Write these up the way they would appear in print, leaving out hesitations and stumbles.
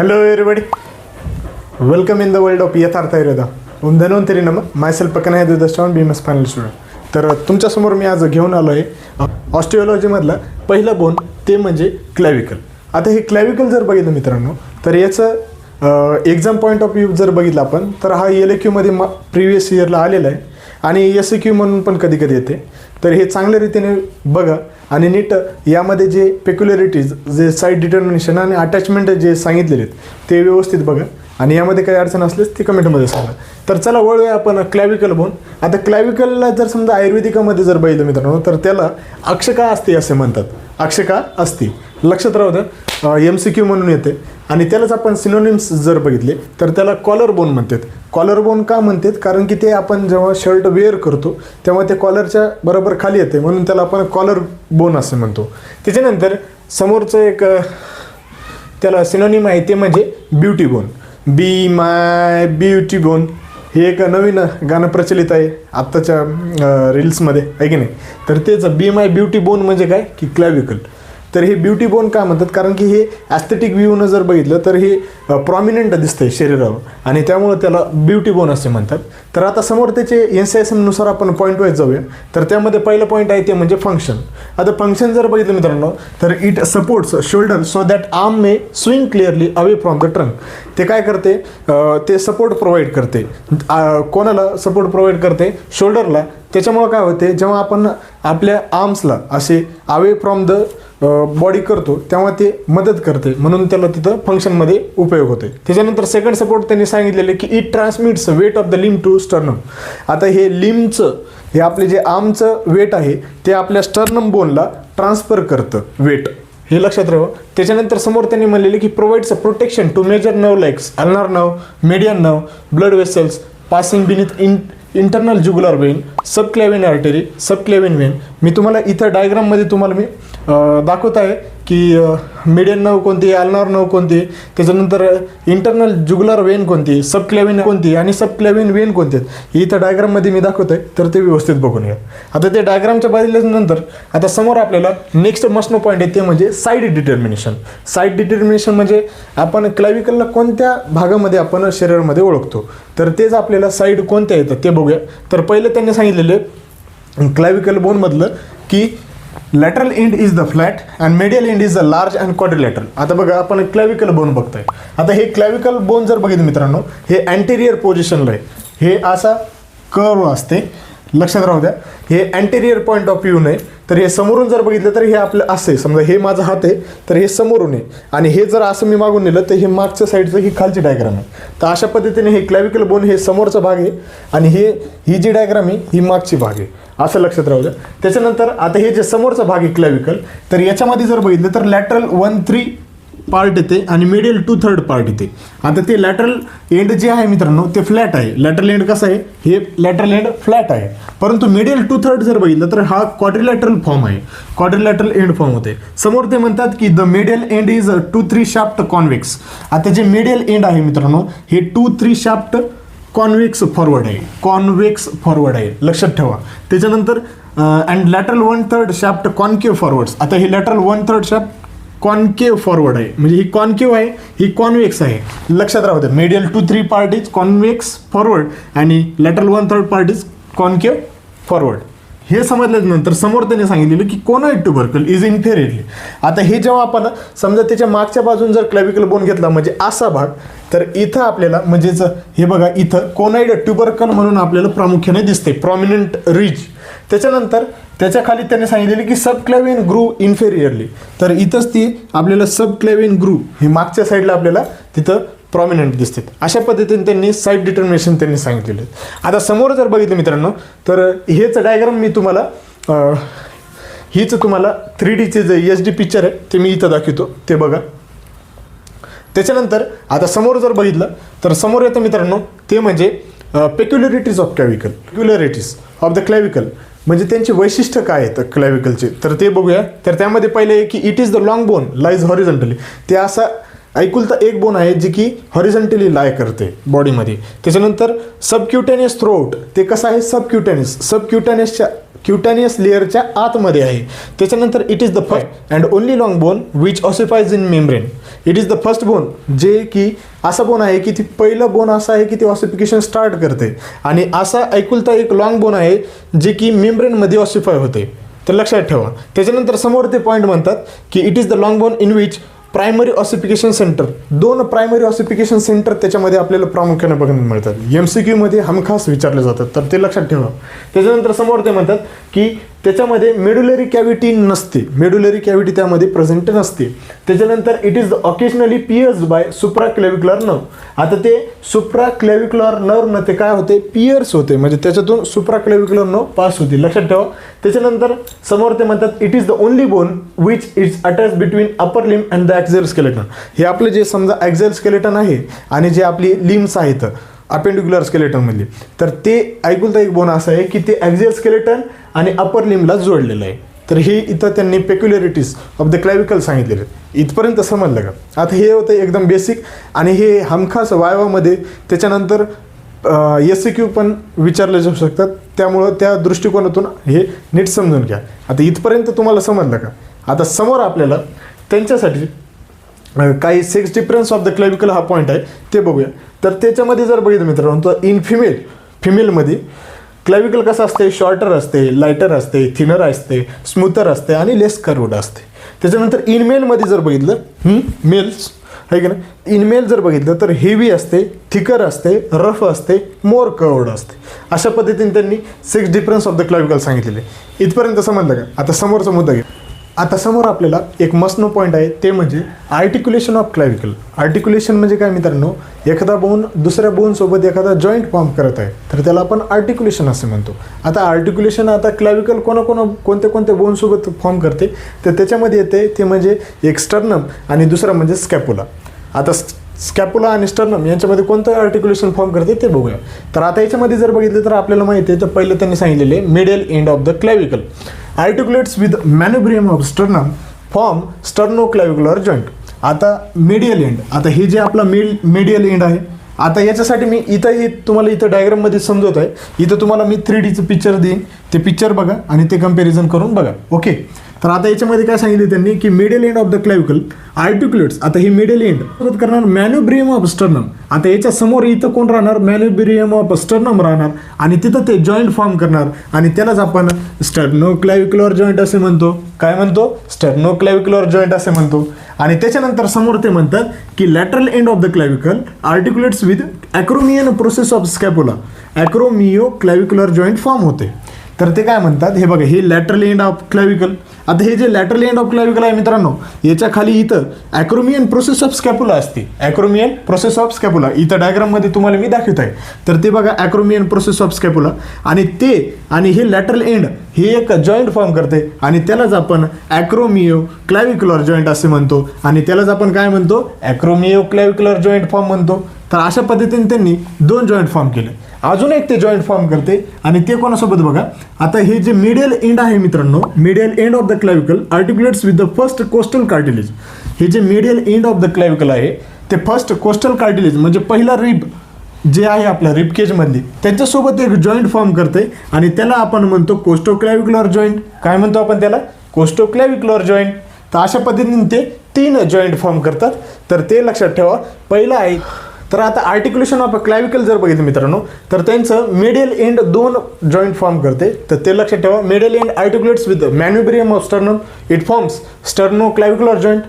Hello everybody, welcome in the world of यथार्थ आयुर्वेदा. धन्वंतरी नम. Myself पकन the strong BMS final student. तर तुमच्यासमोर मी आज घेऊन आलो आहे ऑस्टिओलॉजीमधला पहिला बोन, ते म्हणजे क्लॅव्हिकल. आता हे क्लॅव्हिकल जर बघितलं मित्रांनो, तर याचं एक्झाम पॉईंट ऑफ व्ह्यू जर बघितलं आपण, तर हा LAQ प्रिव्हियस इयरला आलेला आहे आणि SAQ म्हणून पण कधी कधी येते. तर हे चांगल्या रीतीने बघा आणि नीट यामध्ये जे पेक्युलरिटीज, जे साईड डिटर्मिनेशन आणि अटॅचमेंट जे सांगितलेले आहेत ते व्यवस्थित बघा आणि यामध्ये काही अडचण असल्यास ती कमेंटमध्ये सांगा. तर चला वळूया आपण क्लॅव्हिकल बोन. आता क्लॅव्हिकलला जर समजा आयुर्वेदिकामध्ये जर बघितलं मित्रांनो, तर त्याला अक्षका अस्ती असे म्हणतात. अक्षका अस्ती लक्षात राहू द्या, MCQ म्हणून येते. आणि त्यालाच आपण सिनोनिम्स जर बघितले तर त्याला कॉलर बोन म्हणतात. कॉलर बोन का म्हणतात? कारण की ते आपण जेव्हा शर्ट वेअर करतो तेव्हा ते कॉलरच्या बरोबर खाली येते, म्हणून त्याला आपण कॉलर बोन असे म्हणतो. त्याच्यानंतर समोरचं एक त्याला सिनोनिम आहे, ते म्हणजे beauty bone. Be my beauty bone हे एक नवीन गाणं प्रचलित आहे आत्ताच्या रील्समध्ये, आहे की नाही? तर तेच बी माय ब्युटी बोन म्हणजे काय की क्लॅव्हिकल. तर हे ब्युटी बोन का म्हणतात? कारण की हे ॲस्थेटिक व्ह्यूनं जर बघितलं तर हे प्रॉमिनंट दिसतंय शरीरावर आणि त्यामुळं त्याला ब्युटी बोन असे म्हणतात. तर आता समोर त्याचे NCSM आपण पॉईंट वाईज जाऊया. तर त्यामध्ये पहिलं पॉईंट आहे ते म्हणजे फंक्शन. आता फंक्शन जर बघितलं मित्रांनो, तर it supports shoulder so that arm may swing clearly away from the trunk. ते काय करते? ते सपोर्ट प्रोव्हाइड करते. कोणाला सपोर्ट प्रोव्हाइड करते? शोल्डरला. त्याच्यामुळं काय होते, जेव्हा आपण आपल्या आर्म्सला असे अवे फ्रॉम द बॉडी करतो तेव्हा ते मदत करते, म्हणून त्याला तिथं फंक्शनमध्ये उपयोग होते. त्याच्यानंतर सेकंड सपोर्ट त्यांनी सांगितलेले की it transmits weight of the limb to sternum. आता हे लिम्बचं, हे आपले जे आर्मचं वेट आहे ते आपल्या स्टर्नम बोनला ट्रान्सफर करतं वेट, हे लक्षात राहावं. त्याच्यानंतर समोर त्यांनी म्हणलेले की provides a protection to major nerve likes ulnar nerve, median nerve, blood vessels passing beneath internal jugular vein, subclavian artery, subclavian vein. मी तुम्हाला इथं डायग्राममध्ये तुम्हाला मी दाखवत आहे की मीडियन नर्व कोणती, अल्नार नर्व कोणती, त्याच्यानंतर इंटरनल जुगुलर वेन कोणती, सबक्लॅव्हियन कोणती आणि सबक्लॅव्हियन वेन कोणते आहेत, इथं डायग्राममध्ये मी दाखवत आहे. तर ते व्यवस्थित बघून घ्या. आता ते डायग्रामच्या बघितल्यानंतर आता समोर आपल्याला नेक्स्ट मस्नो पॉईंट आहे, ते म्हणजे साईड डिटर्मिनेशन. साईड डिटर्मिनेशन म्हणजे आपण क्लॅव्हिकलला कोणत्या भागामध्ये आपण शरीरामध्ये ओळखतो, तर तेच आपल्याला साईड कोणत्या येतात ते बघूया. तर पहिलं त्यांनी सांगितलेलं क्लॅव्हिकल बोनमधलं की lateral end is the flat and medial end is the large and quadrilateral. आता बघा आपण क्लॅव्हिकल बोन बघतोय. आता हे क्लॅव्हिकल बोन जर बघितलं मित्रांनो, हे अँटेरियर पोझिशनला आहे. हे असा कर्व असते, लक्षात राहू द्या. हे अँटेरियर पॉईंट ऑफ व्ह्यू नाही. तर हे समोरून जर बघितलं तर हे आपलं असे, समजा हे माझा हात आहे तर हे समोरून आहे आणि हे जर असं मी मागून नेलं तर हे मागच्या साईडचं ही खालची डायग्राम आहे. तर अशा पद्धतीने हे क्लॅव्हिकल बोन हे समोरचा भाग आहे आणि ही जी डायग्राम आहे ही मागची भाग आहे, असं लक्षात राहू द्या. त्याच्यानंतर आता हे जे समोरचा भाग आहे क्लॅव्हिकल, तर याच्यामध्ये जर बघितलं तर लॅटरल 1/3 पार्ट येते आणि मिडियल 2/3 पार्ट येते. आता ते लॅटरल एंड जे आहे मित्रांनो ते फ्लॅट आहे. लॅटरल एंड कसं आहे? हे लॅटरल एंड फ्लॅट आहे. परंतु मिडियल 2/3 जर बघितलं तर हा क्वाड्रिलॅटरल फॉर्म आहे, क्वाड्रिलॅटरल एंड फॉर्म होते. समोर ते म्हणतात की the medial end is 2-3 shaft convex. आता जे मिडियल एंड आहे मित्रांनो हे 2-3 शाफ्ट कॉन्व्हेक्स फॉरवर्ड आहे, कॉन्व्हेक्स फॉरवर्ड आहे, लक्षात ठेवा. त्याच्यानंतर and lateral 1/3 shaft concave forwards. आता हे लॅटरल 1/3 शाफ्ट कॉन्केव्ह फॉरवर्ड आहे, म्हणजे ही कॉन्केव्ह आहे, ही कॉन्व्हेक्स आहे, लक्षात राहू द्या. Medial 2-3 part is convex forward आणि lateral 1/3 part is concave forward. हे समजल्यानंतर समोर त्यांनी सांगितलेलं की कोनॉइड ट्युबरकल इज इन्फेरियरली. आता हे जेव्हा आपण समजा त्याच्या मागच्या बाजून जर क्लॅव्हिकल बोन घेतला म्हणजे असा भाग, तर इथं आपल्याला म्हणजेच हे बघा इथं कोनॉइड ट्युबरकल म्हणून आपल्याला प्रामुख्याने दिसते, प्रॉमिनंट रिज. त्याच्यानंतर त्याच्या खाली त्यांनी सांगितलेले की सबक्लॅव्हियन ग्रू इन्फेरियरली. तर इथंच ती आपल्याला सबक्लॅव्हियन ग्रू ही मागच्या साईडला आपल्याला तिथं प्रॉमिनंट दिसते. अशा पद्धतीने त्यांनी साईड डिटर्मिनेशन त्यांनी सांगितलेलं आहे. आता समोर जर बघितलं मित्रांनो तर हेच डायग्राम मी तुम्हाला हीच तुम्हाला 3Dचे जे SD पिक्चर आहे ते मी इथं दाखवतो, ते बघा. त्याच्यानंतर आता समोर जर बघितलं तर समोर येतं मित्रांनो ते म्हणजे peculiarities of clavicle, peculiarities of the clavicle म्हणजे त्यांचे वैशिष्ट्य काय आहेत क्लॅव्हिकलचे, तर ते बघूया. तर त्यामध्ये पहिले आहे की it is the long bone lies horizontally. ते असा एकुलता एक बोन आहे जी की हॉरिझॉन्टली लाय करते बॉडीमध्ये. त्याच्यानंतर सबक्युटेनियस थ्रोट, ते कसं आहे सबक्युटेनियसच्या क्युटेनियस लेअरच्या आतमध्ये आहे. त्याच्यानंतर it is the first and only long bone which ossifies in membrane. It is the first bone, जे की असा बोन आहे की ती पहिलं बोन असं आहे की ती ऑसिफिकेशन स्टार्ट करते, आणि असा एकुलता एक लॉंग बोन आहे जे की मेम्ब्रेनमध्ये ऑसिफाय होते. तर लक्षात ठेवा. त्याच्यानंतर समोर ते पॉईंट म्हणतात की it is the long bone in which primary ossification centre, 2 primary ossification centre त्याच्यामध्ये आपल्याला प्रामुख्याने बघायला मिळतात. MCQ मध्ये हमखास विचारले जातात, तर ते लक्षात ठेवा. त्याच्यानंतर समोर ते म्हणतात की त्याच्यामध्ये मेडुलरी कॅव्हिटी नसते, मेडुलरी कॅव्हिटी त्यामध्ये प्रेझेंट नसते. त्याच्यानंतर it is occasionally pierce by supraclavicular nerve. आता ते सुप्राक्लेविक्युलर नर्वनं ते काय होते, पियर्स होते, म्हणजे त्याच्यातून सुप्राक्लेविक्युलर नर्व पास होते. लक्षात ठेवा. त्याच्यानंतर समोर ते म्हणतात it is the only bone which is attach between अपर लिम अँड द ॲक्झियल स्केलेटन. हे आपले जे समजा ॲक्झियल स्केलेटन आहे आणि जे आपली लिम्स आहेत अपेंडिक्युलर स्केलेटनमधली, तर ते एकुलता एक बोन असं आहे की ते ॲक्झियल स्केलेटन आणि अपर लिमला जोडलेलं आहे. तर हे इथं त्यांनी पेक्युलरिटीज ऑफ द क्लॅविकल सांगितलेले आहेत. इथपर्यंत समजलं का? आता हे होतं एकदम बेसिक, आणि हे हमखास वायवामध्ये त्याच्यानंतर SCQ पण विचारले जाऊ शकतात, त्यामुळं त्या दृष्टिकोनातून हे नीट समजून घ्या. आता इथपर्यंत तुम्हाला समजलं का? आता समोर आपल्याला त्यांच्यासाठी काही सेक्स डिफरन्स ऑफ द क्लॅविकल हा पॉईंट आहे ते बघूया. तर त्याच्यामध्ये जर बघितलं मित्रांनो, तर इन फिमेलमध्ये क्लॅविकल कसं असते, शॉर्टर असते, लायटर असते, थिनर असते, स्मूथर असते आणि लेस कर्व्ड असते. त्याच्यानंतर इन मेलमध्ये जर बघितलं मेल्स आहे की नाही, इन मेल जर बघितलं तर हेवी असते, थिकर असते, रफ असते, मोर कर्व्ड असते. अशा पद्धतीने त्यांनी सेक्स डिफरन्स ऑफ द क्लॅविकल सांगितलेले. इथपर्यंत समजलं का? आता समोरचा मुद्दा घे. आता समोर आपल्याला एक मस्नो पॉईंट आहे, ते म्हणजे आर्टिक्युलेशन ऑफ क्लॅविकल. आर्टिक्युलेशन म्हणजे काय मित्रांनो, एखादा बोन दुसऱ्या बोनसोबत एखादा जॉईंट फॉर्म करत आहे, तर त्याला आपण आर्टिक्युलेशन असे म्हणतो. आता आर्टिक्युलेशन आता क्लॅविकल कोणत्या बोनसोबत फॉर्म करते, तर त्याच्यामध्ये येते ते म्हणजे एक स्टर्नम आणि दुसरा म्हणजे स्कॅपुला. आता स्कॅपुला आणि स्टर्नम यांच्यामध्ये कोणतं आर्टिक्युलेशन फॉर्म करते ते बघूया. तर आता याच्यामध्ये जर बघितलं तर आपल्याला माहिती आहे, तर पहिलं त्यांनी सांगितलेले middle end of the clavicle articulates with manubrium of sternum form sternoclavicular joint. आता मीडियल एंड, आता हे जे आपला मीडियल एंड आहे, आता याच्यासाठी मी तुम्हाला इथं डायग्राममध्ये समजवत आहे. इथं तुम्हाला मी 3Dचं पिक्चर देईन, ते पिक्चर बघा आणि ते कम्पॅरिझन करून बघा. ओके. तर आता याच्यामध्ये काय सांगितले त्यांनी की middle end of the clavicle आर्टिक्युलेट्स. आता ही मिडल एंड करणार मॅन्युब्रियम ऑफ स्टर्नम. आता याच्या समोर इथं कोण राहणार, मॅन्युब्रियम ऑफ स्टर्नम राहणार, आणि तिथं ते जॉईंट फॉर्म करणार, आणि त्यालाच आपण स्टर्नोक्लॅविक्युलर जॉईंट असे म्हणतो. काय म्हणतो? स्टर्नोक्लॅविक्युलर जॉईंट असे म्हणतो. आणि त्याच्यानंतर समोर ते म्हणतात की lateral end of the clavicle articulates with acromion process of scapula. Acromio clavicular joint form होते. तर ते काय म्हणतात, हे बघा, हे लॅटरल एंड ऑफ क्लॅविकल. आता हे जे लॅटरल एंड ऑफ क्लॅविकल आहे मित्रांनो, याच्या खाली इथं ॲक्रोमियन प्रोसेस ऑफ स्कॅपुला असते. ॲक्रोमियन प्रोसेस ऑफ स्कॅपुला इथं डायग्राममध्ये तुम्हाला मी दाखवत आहे. तर ते बघा, ॲक्रोमियन प्रोसेस ऑफ स्कॅपुला, आणि हे लॅटरल एंड हे एक जॉईंट फॉर्म करते, आणि त्यालाच आपण ॲक्रोमियो क्लॅविक्युलर जॉईंट असे म्हणतो, आणि त्यालाच आपण काय म्हणतो, ॲक्रोमियो क्लॅविक्युलर जॉईंट फॉर्म म्हणतो. तर अशा पद्धतीने त्यांनी 2 जॉईंट फॉर्म केले. अजून एक ते जॉईंट फॉर्म करते, आणि ते कोणासोबत बघा. आता हे जे मिडियल एंड आहे मित्रांनो, medial end of the clavicle articulates with the first costal cartilage. हे जे medial end of the clavicle आहे, ते फर्स्ट कोस्टल कार्टिलेज म्हणजे पहिला रिब जे आहे आपल्या रिबकेजमधली, त्यांच्यासोबत एक जॉईंट फॉर्म करते, आणि त्याला आपण म्हणतो कोस्टोक्लॅविक्युलर जॉईंट. काय म्हणतो आपण त्याला? कोस्टोक्लॅविक्युलर जॉईंट. तर अशा पद्धतीने ते 3 जॉईंट फॉर्म करतात. तर ते लक्षात ठेवा. पहिला आहे. तर आता आर्टिक्युलेशन ऑफ अ क्लॅविकल जर बघितलं मित्रांनो, तर त्यांचं मिडियल एंड 2 जॉईंट फॉर्म करते. तर ते लक्षात ठेवा. Medial end articulates with manubrium of sternum, it forms sternoclavicular joint.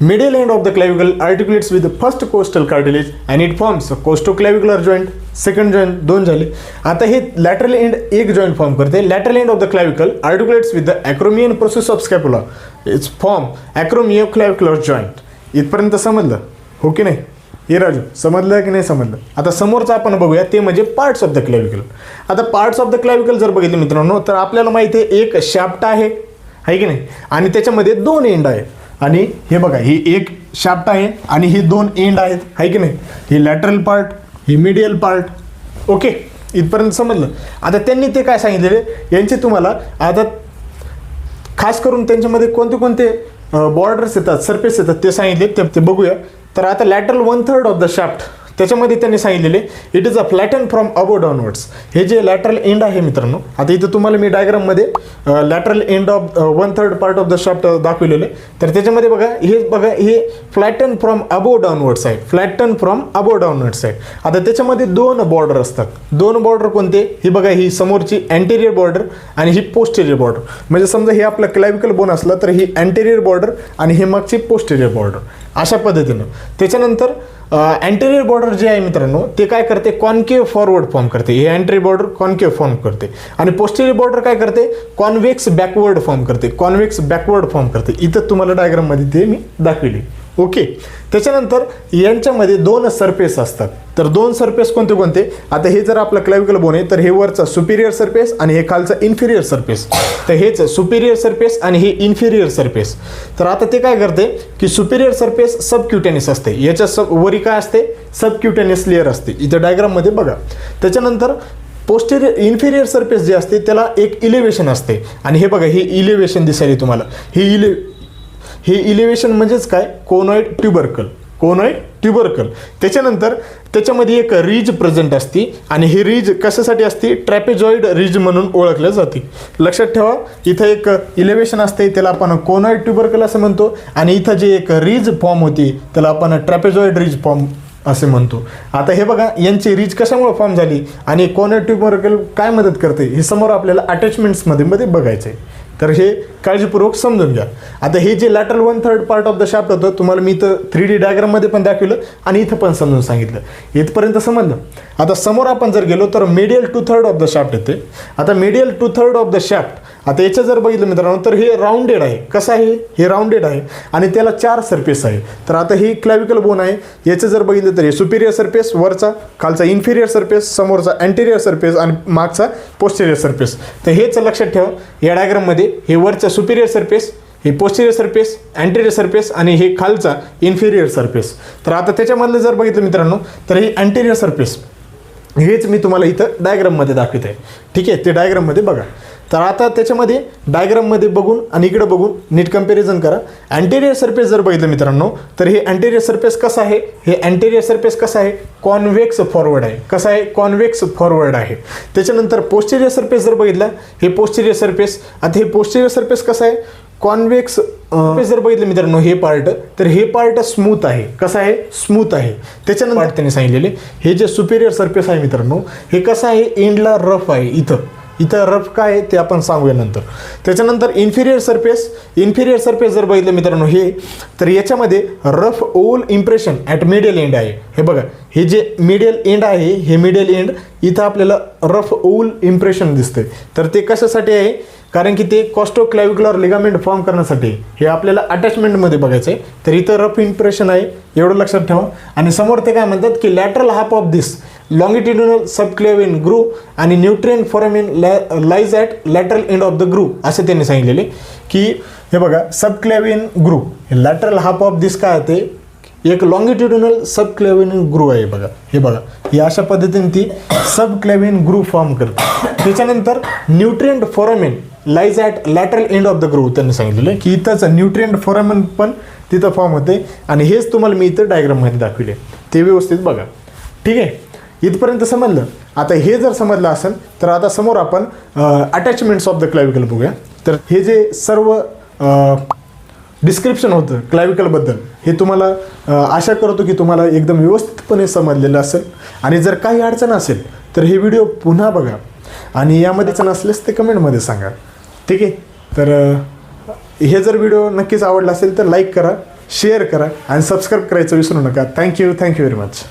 Medial end of the clavicle articulates with first costal cartilage and it forms costoclavicular joint. Second joint 2 झाले. आता हे lateral end एक joint form करते. Lateral end of the clavicle articulates with the acromion process of scapula, its form acromio clavicular joint. इथपर्यंत समजलं हो की नाही? हे राजू, समजलं की नाही समजलं? आता समोरचं आपण बघूया, ते म्हणजे पार्ट्स ऑफ द क्लॅविकल. आता पार्ट्स ऑफ द क्लॅविकल जर बघितलं मित्रांनो, तर आपल्याला माहिती आहे एक शाफ्ट आहे की नाही, आणि त्याच्यामध्ये 2 एंड आहे. आणि हे बघा, ही एक शाफ्ट आहे आणि ही 2 एंड आहेत, आहे की नाही? ही लॅटरल पार्ट, ही मिडियल पार्ट. ओके, इथपर्यंत समजलं. आता त्यांनी ते काय सांगितलेले, यांचे तुम्हाला आता खास करून त्यांच्यामध्ये कोणते बॉर्डर्स येतात, सरफेस येतात, ते सांगितले. ते बघूया. तर आता लॅटरल 1/3 ऑफ द शाफ्ट त्याच्यामध्ये त्यांनी सांगितलेले it is a flatten from above downwards. हे जे लॅटरल एंड आहे मित्रांनो, आता इथं तुम्हाला मी डायग्राममध्ये lateral end of 1/3 part of the shaft दाखवलेले. तर त्याच्यामध्ये बघा हे फ्लॅटन फ्रॉम अबो डाऊनवर्ड्स आहे, फ्लॅटन फ्रॉम अबो डाऊनवर्ड्स आहे. आता त्याच्यामध्ये 2 बॉर्डर असतात. 2 बॉर्डर कोणते? ही बघा, ही समोरची अँटेरियर बॉर्डर आणि ही पोस्टेरियर बॉर्डर. म्हणजे समजा हे आपलं क्लॅविकल बोन असलं तर ही अँटेरियर बॉर्डर आणि ही मागची पोस्टेरियर बॉर्डर, अशा पद्धतीनं. त्याच्यानंतर अँटेरियर बॉर्डर जे आहे मित्रांनो ते काय करते? कॉन्केव्ह फॉरवर्ड फॉर्म करते. हे अँटेरियर बॉर्डर कॉन्केव्ह फॉर्म करते आणि पोस्टेरियर बॉर्डर काय करते? कॉन्व्हेक्स बॅकवर्ड फॉर्म करते, कॉन्व्हेक्स बॅकवर्ड फॉर्म करते. इथं तुम्हाला डायग्राममध्ये ते मी दाखविले. ओके. त्याच्यानंतर यांच्यामध्ये 2 सरफेस असतात. तर 2 सरफेस कोणते कोणते? आता हे जर आपलं क्लॅविकल बोन आहे तर हे वरचा सुपिरियर सरफेस आणि हे खालचा इन्फिरियर सरफेस. तर हेच सुपिरियर सरफेस आणि हे इन्फिरियर सरफेस. तर आता ते काय करते की सुपिरियर सरफेस सबक्युटेनियस असते, याच्या वरी काय असते? सबक्युटेनियस लेअर असते. इथं डायग्राममध्ये बघा. त्याच्यानंतर पोस्टेरियर इन्फिरियर सरफेस जे असते त्याला एक इलिव्हेशन असते आणि हे बघा, हे इलिव्हेशन दिसायला तुम्हाला. हे इलिव्हेशन म्हणजेच काय? कोनॉइड ट्युबरकल, कोनॉइड ट्युबरकल. त्याच्यानंतर त्याच्यामध्ये एक रिज प्रेझेंट असते आणि ही रिज कशासाठी असते? ट्रॅपेजॉइड रिज म्हणून ओळखल्या जाते. लक्षात ठेवा, इथं एक इलिव्हेशन असते त्याला आपण कोनॉइड ट्युबरकल असं म्हणतो आणि इथं जे एक रिज फॉर्म होती त्याला आपण ट्रॅपेजॉइड रिज फॉर्म असे म्हणतो. आता हे बघा, यांची रिज कशामुळे फॉर्म झाली आणि कोनॉइड ट्युबरकल काय मदत करते हे समोर आपल्याला अटॅचमेंट्समध्ये बघायचं आहे. तर हे काळजीपूर्वक समजून घ्या. आता हे जे lateral 1/3 part of the shaft होतं तुम्हाला मी इथं 3D डायग्राममध्ये पण दाखवलं आणि इथं पण समजून सांगितलं. इथपर्यंत समजलं. आता समोर आपण जर गेलो तर मीडियल 2/3 ऑफ द शाफ्ट येते. आता मीडियल 2/3 ऑफ द शाफ्ट, आता याचं जर बघितलं मित्रांनो तर हे राऊंडेड आहे. कसं आहे? हे राऊंडेड आहे आणि त्याला 4 सरफेस आहे. तर आता ही क्लॅविकल बोन आहे, याचं जर बघितलं तर हे सुपिरियर सरफेस, वरचा खालचा इन्फिरियर सरफेस, समोरचा अँटेरियर सरफेस आणि मागचा पोस्टेरियर सरफेस. तर हेच लक्षात ठेवा, या डायग्राममध्ये हे वरचा सुपिरियर सरफेस, हे पोस्टेरियर सरफेस, अँटेरियर सरफेस आणि हे खालचा इन्फिरियर सरफेस. तर आता त्याच्यामधलं जर बघितलं मित्रांनो तर हे अँटेरियर सरफेस, हेच मी तुम्हाला इथं डायग्राममध्ये दाखवत आहे. ठीक आहे, ते डायग्राममध्ये बघा. तर आता त्याच्यामध्ये डायग्राममध्ये बघून आणि इकडे बघून नीट कंपॅरिझन करा. अँटेरियर सरफेस जर बघितलं मित्रांनो तर हे अँटेरियर सरफेस कसं आहे? हे अँटेरियर सरफेस कसं आहे? कॉन्व्हेक्स फॉरवर्ड आहे. कसं आहे? कॉन्व्हेक्स फॉरवर्ड आहे. त्याच्यानंतर पोस्टेरियर सरफेस जर बघितलं, हे पोस्टेरियर सरफेस. आता हे पोस्टेरियर सरफेस कसं आहे? कॉन्व्हेक्स सरफेस जर बघितलं मित्रांनो हे पार्ट, तर हे पार्ट स्मूथ आहे. कसं आहे? स्मूथ आहे. त्याच्यानंतर त्यांनी सांगितलेले हे जे सुपिरियर सरफेस आहे मित्रांनो हे कसं आहे? एंडला रफ आहे. इथं रफ काय आहे ते आपण सांगूया नंतर. त्याच्यानंतर इन्फिरियर सरफेस जर बघितलं मित्रांनो हे, तर याच्यामध्ये रफ ओल इम्प्रेशन ॲट मिडियल एंड आहे. हे बघा, हे जे मिडियल एंड आहे, हे मिडियल एंड इथं आपल्याला रफ ओल इम्प्रेशन दिसतंय. तर ते कशासाठी आहे? कारण की ते कॉस्टोक्लॅविक्युलर लिगामेंट फॉर्म करण्यासाठी. हे आपल्याला अटॅचमेंटमध्ये बघायचं आहे. तर इथं रफ इम्प्रेशन आहे, एवढं लक्षात ठेवा. आणि समोर ते काय म्हणतात की lateral half of this longitudinal subclavian groove आणि nutrient foramen lies at lateral end of the groove असे त्यांनी सांगितलेले. की हे बघा, सबक्लेव्हियन ग्रूव्ह, हे लॅटरल हाफ ऑफ दिस काय ते एक लॉंगिट्युडिनल सबक्लेव्हियन ग्रूव्ह आहे. बघा, हे बघा, ही अशा पद्धतीने ती सबक्लेव्हियन ग्रूव्ह फॉर्म करते. त्याच्यानंतर nutrient foramen lies at lateral end of the groove त्यांनी सांगितलेलं की इथंच न्यूट्रिएंट फोरामेन पण तिथं फॉर्म होते आणि हेच तुम्हाला मी इथं डायग्राममध्ये दाखविले. ते व्यवस्थित बघा. ठीक आहे, इथपर्यंत समजलं. आता हे जर समजलं असेल तर आता समोर आपण अटॅचमेंट्स ऑफ द क्लॅविकल बघूया. तर हे जे सर्व डिस्क्रिप्शन होतं क्लॅविकलबद्दल हे तुम्हाला आशा करतो की तुम्हाला एकदम व्यवस्थितपणे समजलेलं असेल. आणि जर काही अडचण असेल तर हे व्हिडिओ पुन्हा बघा आणि यामध्ये अडचण असल्यास ते कमेंटमध्ये सांगा. ठीक आहे, तर हे जर व्हिडिओ नक्कीच आवडला असेल तर लाईक करा, शेअर करा आणि सबस्क्राईब करायचं विसरू नका. Thank you very much.